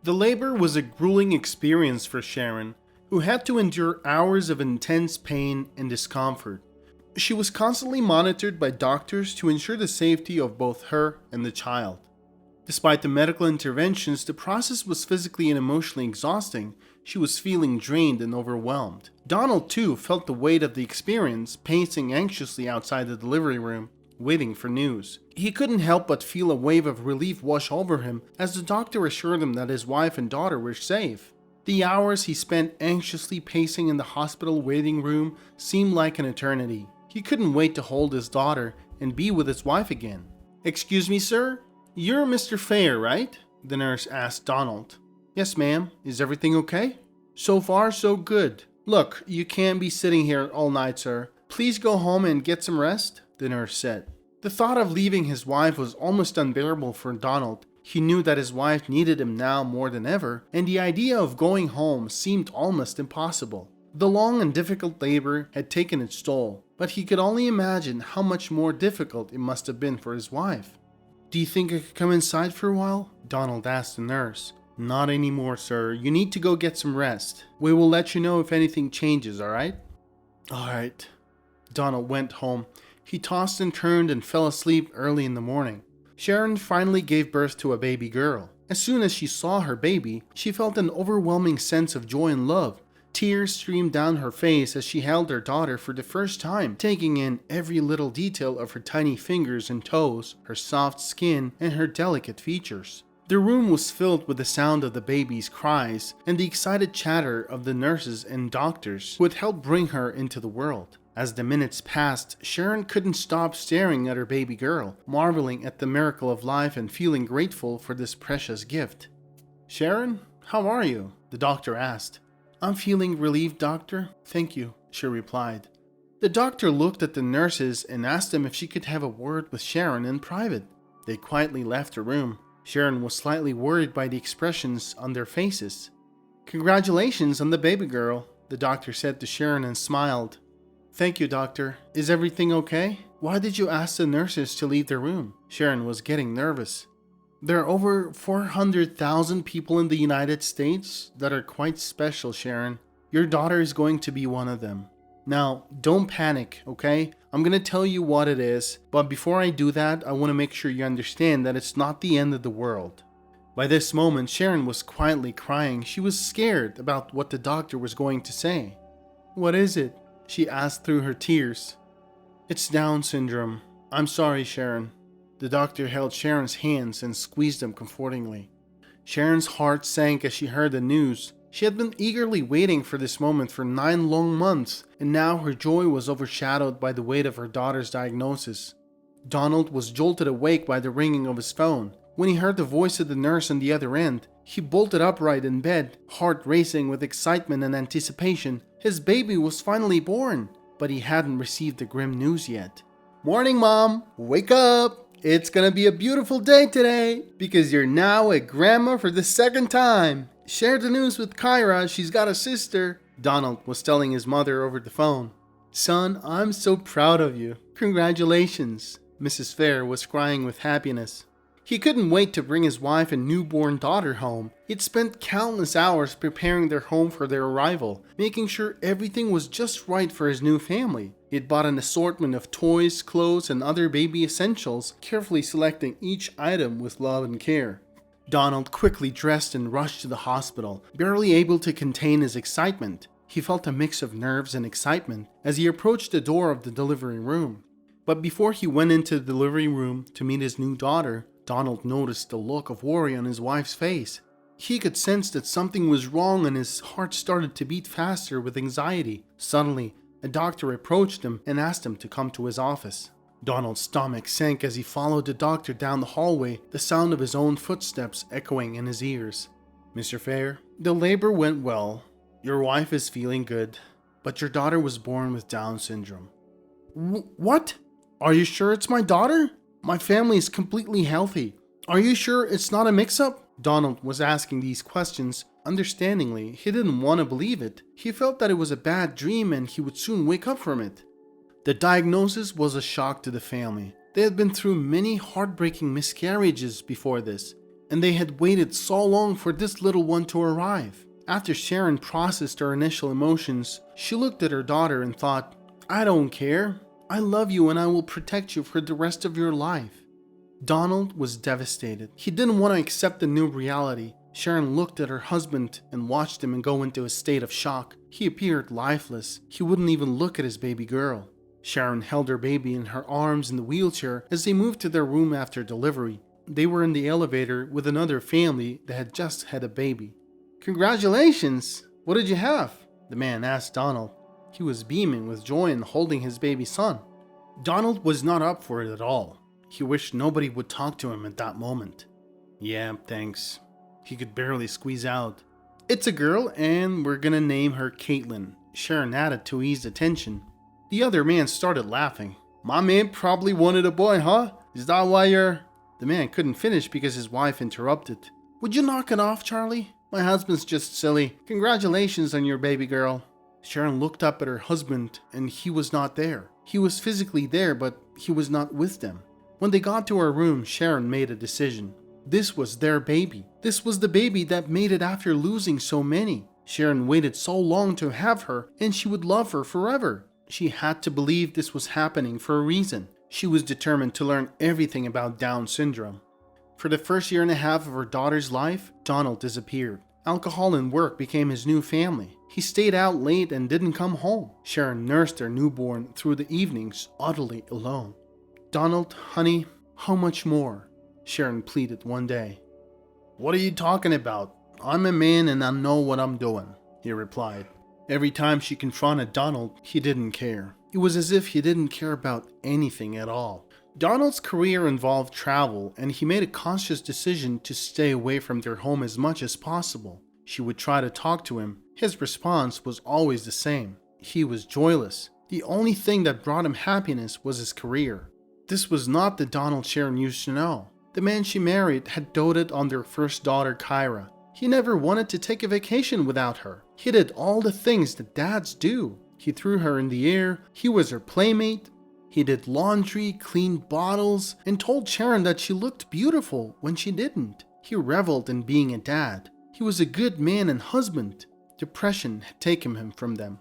The labor was a grueling experience for Sharon, who had to endure hours of intense pain and discomfort. She was constantly monitored by doctors to ensure the safety of both her and the child. Despite the medical interventions, the process was physically and emotionally exhausting. She was feeling drained and overwhelmed. Donald, too, felt the weight of the experience, pacing anxiously outside the delivery room, waiting for news. He couldn't help but feel a wave of relief wash over him as the doctor assured him that his wife and daughter were safe. The hours he spent anxiously pacing in the hospital waiting room seemed like an eternity. He couldn't wait to hold his daughter and be with his wife again. "Excuse me, sir? You're Mr. Fair, right?" the nurse asked Donald. "Yes, ma'am. Is everything okay?" "So far, so good. Look, you can't be sitting here all night, sir. Please go home and get some rest," the nurse said. The thought of leaving his wife was almost unbearable for Donald. He knew that his wife needed him now more than ever, and the idea of going home seemed almost impossible. The long and difficult labor had taken its toll, but he could only imagine how much more difficult it must have been for his wife. "Do you think I could come inside for a while?" Donald asked the nurse. "Not anymore, sir. You need to go get some rest. We will let you know if anything changes, alright?" "Alright." Donald went home. He tossed and turned and fell asleep early in the morning. Sharon finally gave birth to a baby girl. As soon as she saw her baby, she felt an overwhelming sense of joy and love. Tears streamed down her face as she held her daughter for the first time, taking in every little detail of her tiny fingers and toes, her soft skin, and her delicate features. The room was filled with the sound of the baby's cries and the excited chatter of the nurses and doctors who had helped bring her into the world. As the minutes passed, Sharon couldn't stop staring at her baby girl, marveling at the miracle of life and feeling grateful for this precious gift. "Sharon, how are you?" the doctor asked. "I'm feeling relieved, doctor. Thank you," she replied. The doctor looked at the nurses and asked them if she could have a word with Sharon in private. They quietly left the room. Sharon was slightly worried by the expressions on their faces. "Congratulations on the baby girl," the doctor said to Sharon and smiled. "Thank you, doctor. Is everything okay? Why did you ask the nurses to leave the room?" Sharon was getting nervous. "There are over 400,000 people in the United States that are quite special, Sharon. Your daughter is going to be one of them. Now, don't panic, okay? I'm going to tell you what it is, but before I do that, I want to make sure you understand that it's not the end of the world." By this moment, Sharon was quietly crying. She was scared about what the doctor was going to say. "What is it?" she asked through her tears. "It's Down syndrome. I'm sorry, Sharon." The doctor held Sharon's hands and squeezed them comfortingly. Sharon's heart sank as she heard the news. She had been eagerly waiting for this moment for 9 long months, and now her joy was overshadowed by the weight of her daughter's diagnosis. Donald was jolted awake by the ringing of his phone. When he heard the voice of the nurse on the other end, he bolted upright in bed, heart racing with excitement and anticipation. His baby was finally born, but he hadn't received the grim news yet. "Morning, Mom! Wake up! It's gonna be a beautiful day today, because you're now a grandma for the 2nd time. Share the news with Kyra, she's got a sister," Donald was telling his mother over the phone. "Son, I'm so proud of you. Congratulations." Mrs. Fair was crying with happiness. He couldn't wait to bring his wife and newborn daughter home. He'd spent countless hours preparing their home for their arrival, making sure everything was just right for his new family. He'd bought an assortment of toys, clothes, and other baby essentials, carefully selecting each item with love and care. Donald quickly dressed and rushed to the hospital, barely able to contain his excitement. He felt a mix of nerves and excitement as he approached the door of the delivery room. But before he went into the delivery room to meet his new daughter, Donald noticed the look of worry on his wife's face. He could sense that something was wrong and his heart started to beat faster with anxiety. Suddenly, a doctor approached him and asked him to come to his office. Donald's stomach sank as he followed the doctor down the hallway, the sound of his own footsteps echoing in his ears. "Mr. Fair, the labor went well. Your wife is feeling good, but your daughter was born with Down syndrome." What? Are you sure it's my daughter? My family is completely healthy. Are you sure it's not a mix-up? Donald was asking these questions. Understandingly, he didn't want to believe it. He felt that it was a bad dream and he would soon wake up from it. The diagnosis was a shock to the family. They had been through many heartbreaking miscarriages before this. and they had waited so long for this little one to arrive. After Sharon processed her initial emotions, she looked at her daughter and thought, I don't care. I love you and I will protect you for the rest of your life. Donald was devastated. He didn't want to accept the new reality. Sharon looked at her husband and watched him go into a state of shock. He appeared lifeless. He wouldn't even look at his baby girl. Sharon held her baby in her arms in the wheelchair as they moved to their room after delivery. They were in the elevator with another family that had just had a baby. Congratulations! What did you have? The man asked Donald. He was beaming with joy and holding his baby son. Donald was not up for it at all. He wished nobody would talk to him at that moment. Yeah, thanks. He could barely squeeze out. It's a girl and we're gonna name her Caitlin, Sharon added to ease the tension. The other man started laughing. My man probably wanted a boy, huh? Is that why you're... The man couldn't finish because his wife interrupted. Would you knock it off, Charlie? My husband's just silly. Congratulations on your baby girl. Sharon looked up at her husband and he was not there. He was physically there, but he was not with them. When they got to her room, Sharon made a decision. This was their baby. This was the baby that made it after losing so many. Sharon waited so long to have her and she would love her forever. She had to believe this was happening for a reason. She was determined to learn everything about Down syndrome. For the first year and a half of her daughter's life, Donald disappeared. Alcohol and work became his new family. He stayed out late and didn't come home. Sharon nursed their newborn through the evenings, utterly alone. Donald, honey, how much more? Sharon pleaded one day. What are you talking about? I'm a man and I know what I'm doing, he replied. Every time she confronted Donald, he didn't care. It was as if he didn't care about anything at all. Donald's career involved travel, and he made a conscious decision to stay away from their home as much as possible. She would try to talk to him. His response was always the same. He was joyless. The only thing that brought him happiness was his career. This was not the Donald Sharon used to know. The man she married had doted on their first daughter, Kyra. He never wanted to take a vacation without her. He did all the things that dads do. He threw her in the air. He was her playmate. He did laundry, cleaned bottles, and told Sharon that she looked beautiful when she didn't. He reveled in being a dad. He was a good man and husband. Depression had taken him from them.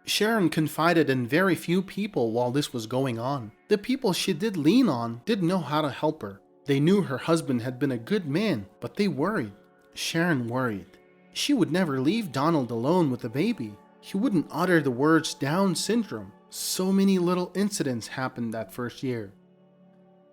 Sharon confided in very few people while this was going on. The people she did lean on didn't know how to help her. They knew her husband had been a good man, but they worried. Sharon worried. She would never leave Donald alone with the baby. He wouldn't utter the words Down syndrome. So many little incidents happened that first year.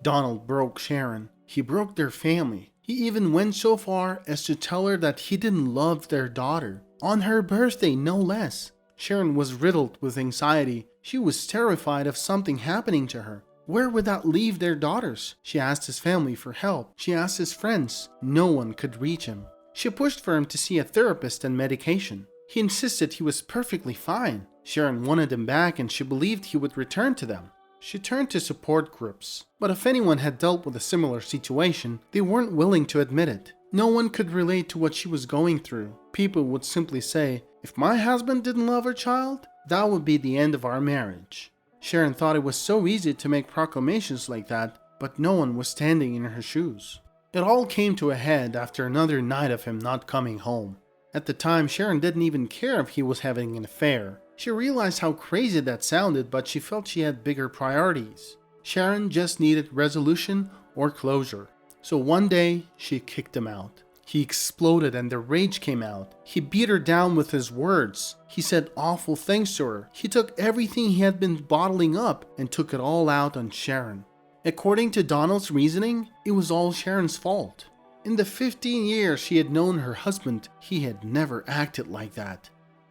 Donald broke Sharon. He broke their family. He even went so far as to tell her that he didn't love their daughter. On her birthday, no less. Sharon was riddled with anxiety. She was terrified of something happening to her. Where would that leave their daughters? She asked his family for help. She asked his friends. No one could reach him. She pushed for him to see a therapist and medication. He insisted he was perfectly fine. Sharon wanted him back and she believed he would return to them. She turned to support groups, but if anyone had dealt with a similar situation, they weren't willing to admit it. No one could relate to what she was going through. People would simply say, if my husband didn't love her child, that would be the end of our marriage. Sharon thought it was so easy to make proclamations like that, but no one was standing in her shoes. It all came to a head after another night of him not coming home. At the time, Sharon didn't even care if he was having an affair. She realized how crazy that sounded, but she felt she had bigger priorities. Sharon just needed resolution or closure. So one day, she kicked him out. He exploded and the rage came out. He beat her down with his words. He said awful things to her. He took everything he had been bottling up and took it all out on Sharon. According to Donald's reasoning, it was all Sharon's fault. In the 15 years she had known her husband, he had never acted like that.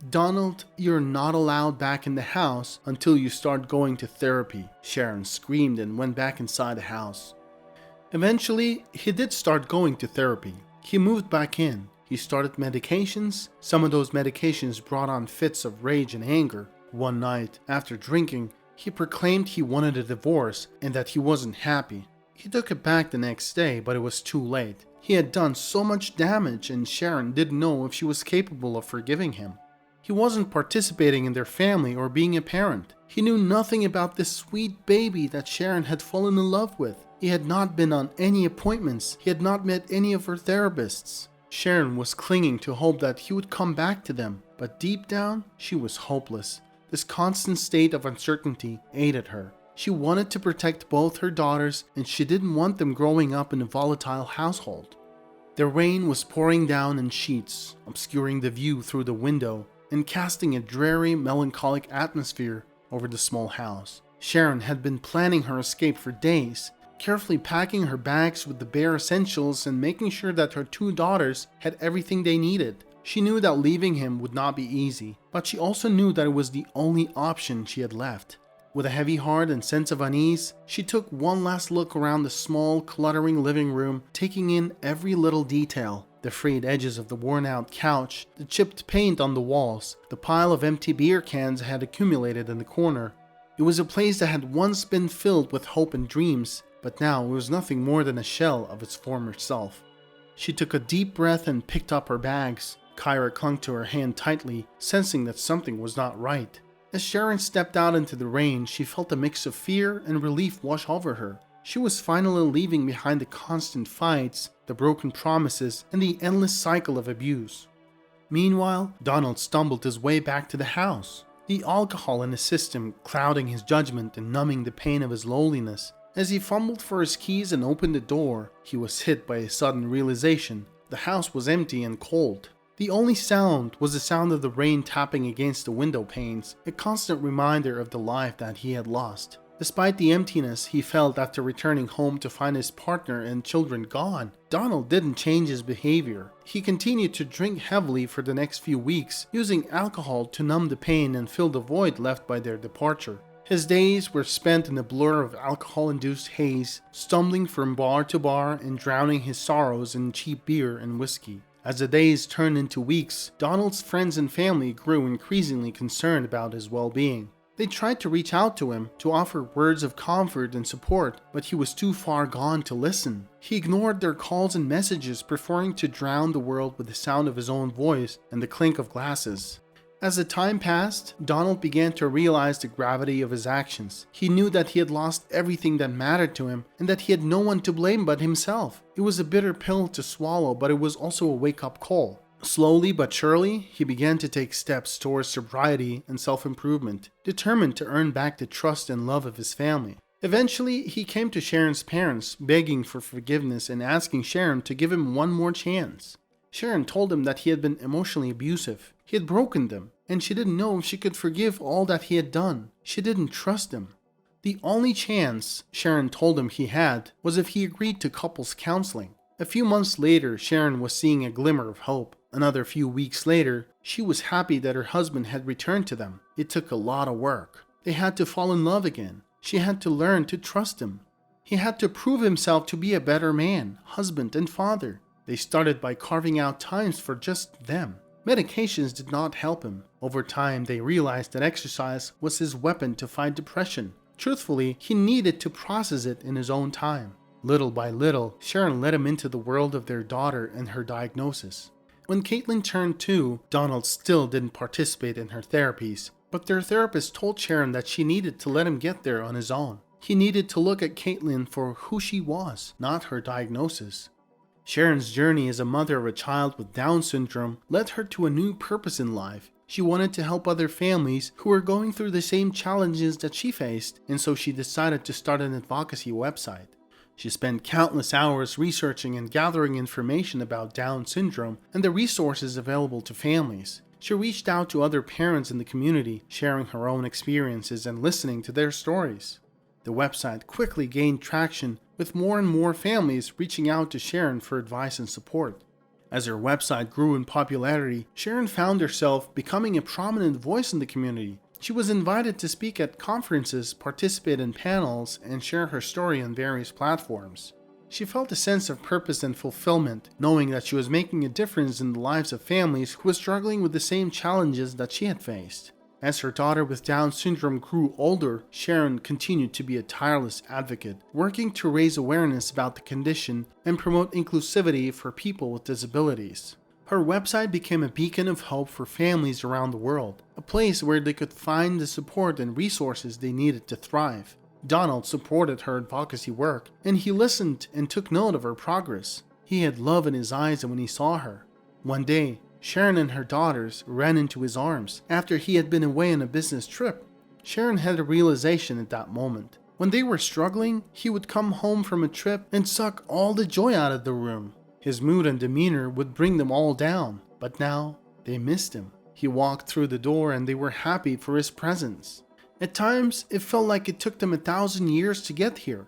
Donald, you're not allowed back in the house until you start going to therapy, Sharon screamed and went back inside the house. Eventually, he did start going to therapy. He moved back in. He started medications. Some of those medications brought on fits of rage and anger. One night, after drinking, he proclaimed he wanted a divorce and that he wasn't happy. He took it back the next day, but it was too late. He had done so much damage and Sharon didn't know if she was capable of forgiving him. He wasn't participating in their family or being a parent. He knew nothing about this sweet baby that Sharon had fallen in love with. He had not been on any appointments. He had not met any of her therapists. Sharon was clinging to hope that he would come back to them, but deep down, she was hopeless. This constant state of uncertainty ate at her. She wanted to protect both her daughters, and she didn't want them growing up in a volatile household. The rain was pouring down in sheets, obscuring the view through the window and casting a dreary, melancholic atmosphere over the small house. Sharon had been planning her escape for days, carefully packing her bags with the bare essentials and making sure that her two daughters had everything they needed. She knew that leaving him would not be easy, but she also knew that it was the only option she had left. With a heavy heart and sense of unease, she took one last look around the small, cluttering living room, taking in every little detail. The frayed edges of the worn-out couch, the chipped paint on the walls, the pile of empty beer cans had accumulated in the corner. It was a place that had once been filled with hope and dreams, but now it was nothing more than a shell of its former self. She took a deep breath and picked up her bags. Kyra clung to her hand tightly, sensing that something was not right. As Sharon stepped out into the rain, she felt a mix of fear and relief wash over her. She was finally leaving behind the constant fights, the broken promises, and the endless cycle of abuse. Meanwhile, Donald stumbled his way back to the house, the alcohol in his system clouding his judgment and numbing the pain of his loneliness. As he fumbled for his keys and opened the door, he was hit by a sudden realization. The house was empty and cold. The only sound was the sound of the rain tapping against the window panes, a constant reminder of the life that he had lost. Despite the emptiness he felt after returning home to find his partner and children gone, Donald didn't change his behavior. He continued to drink heavily for the next few weeks, using alcohol to numb the pain and fill the void left by their departure. His days were spent in a blur of alcohol-induced haze, stumbling from bar to bar and drowning his sorrows in cheap beer and whiskey. As the days turned into weeks, Donald's friends and family grew increasingly concerned about his well-being. They tried to reach out to him, to offer words of comfort and support, but he was too far gone to listen. He ignored their calls and messages, preferring to drown the world with the sound of his own voice and the clink of glasses. As the time passed, Donald began to realize the gravity of his actions. He knew that he had lost everything that mattered to him and that he had no one to blame but himself. It was a bitter pill to swallow, but it was also a wake-up call. Slowly but surely, he began to take steps towards sobriety and self-improvement, determined to earn back the trust and love of his family. Eventually, he came to Sharon's parents, begging for forgiveness and asking Sharon to give him one more chance. Sharon told him that he had been emotionally abusive. He had broken them, and she didn't know if she could forgive all that he had done. She didn't trust him. The only chance Sharon told him he had was if he agreed to couples counseling. A few months later, Sharon was seeing a glimmer of hope. Another few weeks later, she was happy that her husband had returned to them. It took a lot of work. They had to fall in love again. She had to learn to trust him. He had to prove himself to be a better man, husband, and father. They started by carving out times for just them. Medications did not help him. Over time, they realized that exercise was his weapon to fight depression. Truthfully, he needed to process it in his own time. Little by little, Sharon led him into the world of their daughter and her diagnosis. When Caitlin turned 2, Donald still didn't participate in her therapies, but their therapist told Sharon that she needed to let him get there on his own. He needed to look at Caitlin for who she was, not her diagnosis. Sharon's journey as a mother of a child with Down syndrome led her to a new purpose in life. She wanted to help other families who were going through the same challenges that she faced, and so she decided to start an advocacy website. She spent countless hours researching and gathering information about Down syndrome and the resources available to families. She reached out to other parents in the community, sharing her own experiences and listening to their stories. The website quickly gained traction, with more and more families reaching out to Sharon for advice and support. As her website grew in popularity, Sharon found herself becoming a prominent voice in the community. She was invited to speak at conferences, participate in panels, and share her story on various platforms. She felt a sense of purpose and fulfillment, knowing that she was making a difference in the lives of families who were struggling with the same challenges that she had faced. As her daughter with Down syndrome grew older, Sharon continued to be a tireless advocate, working to raise awareness about the condition and promote inclusivity for people with disabilities. Her website became a beacon of hope for families around the world, a place where they could find the support and resources they needed to thrive. Donald supported her advocacy work, and he listened and took note of her progress. He had love in his eyes when he saw her. One day, Sharon and her daughters ran into his arms after he had been away on a business trip. Sharon had a realization at that moment. When they were struggling, he would come home from a trip and suck all the joy out of the room. His mood and demeanor would bring them all down, but now they missed him. He walked through the door and they were happy for his presence. At times, it felt like it took them 1,000 years to get here.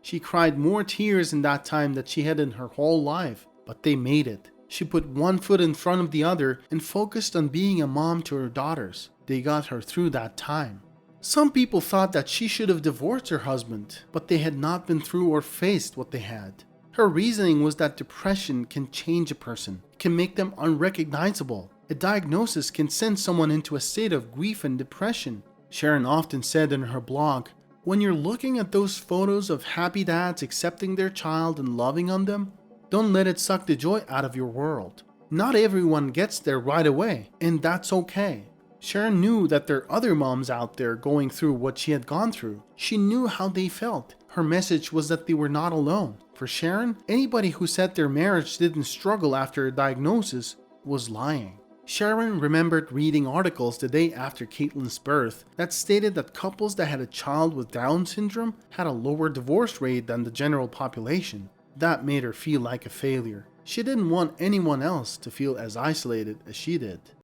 She cried more tears in that time than she had in her whole life, but they made it. She put one foot in front of the other and focused on being a mom to her daughters. They got her through that time. Some people thought that she should have divorced her husband, but they had not been through or faced what they had. Her reasoning was that depression can change a person. It can make them unrecognizable. A diagnosis can send someone into a state of grief and depression. Sharon often said in her blog, "When you're looking at those photos of happy dads accepting their child and loving on them, don't let it suck the joy out of your world. Not everyone gets there right away, and that's okay." Sharon knew that there are other moms out there going through what she had gone through. She knew how they felt. Her message was that they were not alone. For Sharon, anybody who said their marriage didn't struggle after a diagnosis was lying. Sharon remembered reading articles the day after Caitlin's birth that stated that couples that had a child with Down syndrome had a lower divorce rate than the general population. That made her feel like a failure. She didn't want anyone else to feel as isolated as she did.